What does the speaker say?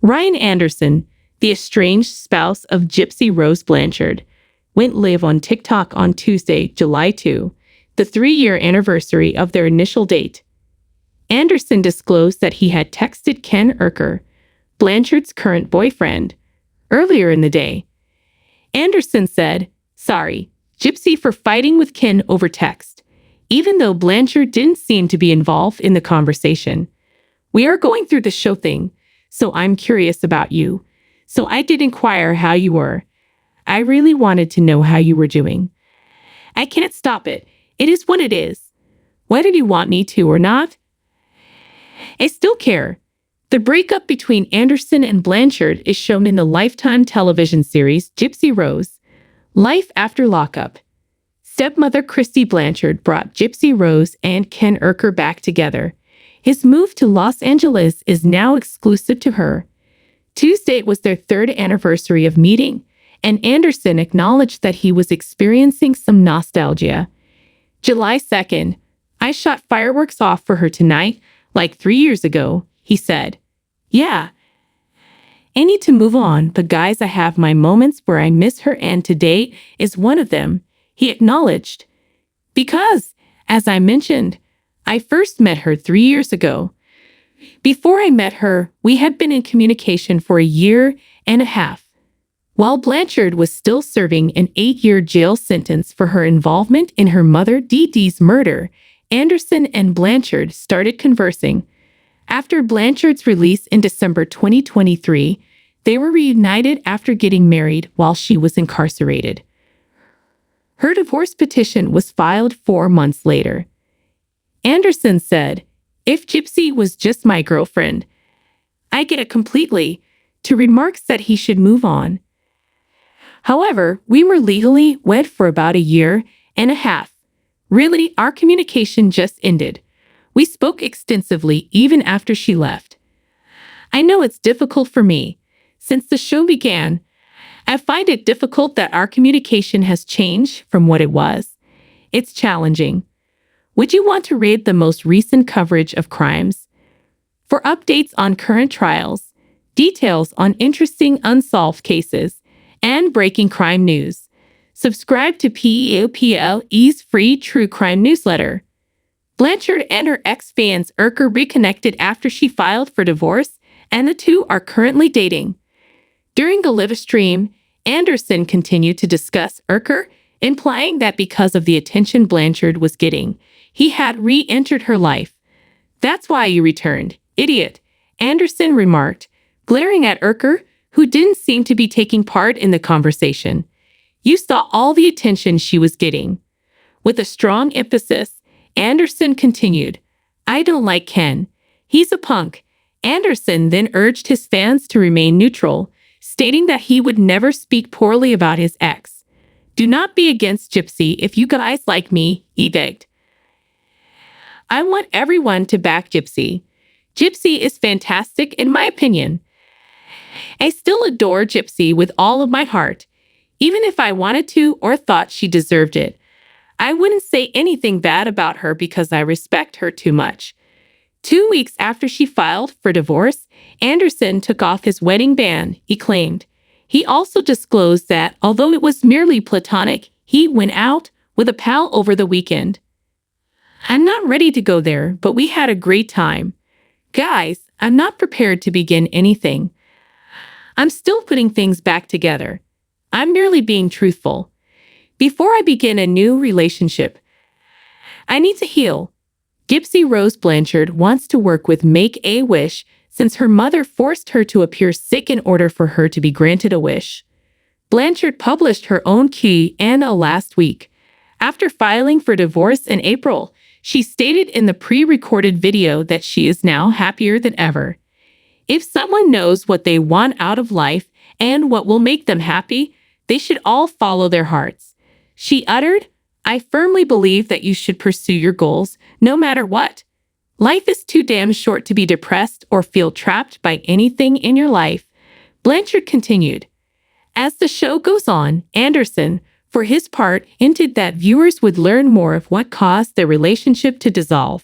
Ryan Anderson, the estranged spouse of Gypsy Rose Blanchard, went live on TikTok on Tuesday, July 2, the 3-year anniversary of their initial date. Anderson disclosed that he had texted Ken Urker, Blanchard's current boyfriend, earlier in the day. Anderson said, "Sorry, Gypsy, for fighting with Ken over text," even though Blanchard didn't seem to be involved in the conversation. "We are going through the show thing, so I'm curious about you. So I did inquire how you were. I really wanted to know how you were doing. I can't stop it. It is what it is. Whether you want me to or not, I still care." The breakup between Anderson and Blanchard is shown in the Lifetime television series Gypsy Rose, Life After Lockup. Stepmother Christy Blanchard brought Gypsy Rose and Ken Urker back together. His move to Los Angeles is now exclusive to her. Tuesday was their 3rd anniversary of meeting, and Anderson acknowledged that he was experiencing some nostalgia. July 2nd, "I shot fireworks off for her tonight, like 3 years ago," he said. "Yeah. I need to move on, but guys, I have my moments where I miss her, and today is one of them," he acknowledged. "Because, as I mentioned, I first met her 3 years ago. Before I met her, we had been in communication for a year and a half. While Blanchard was still serving an 8-year jail sentence for her involvement in her mother Dee Dee's murder, Anderson and Blanchard started conversing. After Blanchard's release in December 2023, they were reunited after getting married while she was incarcerated. Her divorce petition was filed 4 months later. Anderson said, "If Gypsy was just my girlfriend, I get it completely," to remarks that he should move on. "However, we were legally wed for about a year and a half. Really, our communication just ended. We spoke extensively even after she left. I know it's difficult for me. Since the show began, I find it difficult that our communication has changed from what it was. It's challenging. Would you want to read the most recent coverage of crimes? For updates on current trials, details on interesting unsolved cases, and breaking crime news, subscribe to PEOPLE's free true crime newsletter." Blanchard and her ex-fiance Urker reconnected after she filed for divorce, and the two are currently dating. During the live stream, Anderson continued to discuss Urker, implying that because of the attention Blanchard was getting, he had re-entered her life. "That's why you returned, idiot," Anderson remarked, glaring at Urker, who didn't seem to be taking part in the conversation. "You saw all the attention she was getting." With a strong emphasis, Anderson continued, "I don't like Ken. He's a punk." Anderson then urged his fans to remain neutral, stating that he would never speak poorly about his ex. "Do not be against Gypsy if you guys like me," he begged. "I want everyone to back Gypsy. Gypsy is fantastic in my opinion. I still adore Gypsy with all of my heart. Even if I wanted to or thought she deserved it, I wouldn't say anything bad about her because I respect her too much." 2 weeks after she filed for divorce, Anderson took off his wedding band, he claimed. He also disclosed that, although it was merely platonic, he went out with a pal over the weekend. "I'm not ready to go there, but we had a great time. Guys, I'm not prepared to begin anything. I'm still putting things back together. I'm merely being truthful. Before I begin a new relationship, I need to heal." Gypsy Rose Blanchard wants to work with Make-A-Wish since her mother forced her to appear sick in order for her to be granted a wish. Blanchard published her own Q&A last week. After filing for divorce in April, she stated in the pre-recorded video that she is now happier than ever. "If someone knows what they want out of life and what will make them happy, they should all follow their hearts," she uttered. "I firmly believe that you should pursue your goals, no matter what. Life is too damn short to be depressed or feel trapped by anything in your life," Blanchard continued. As the show goes on, Anderson, for his part, hinted that viewers would learn more of what caused their relationship to dissolve.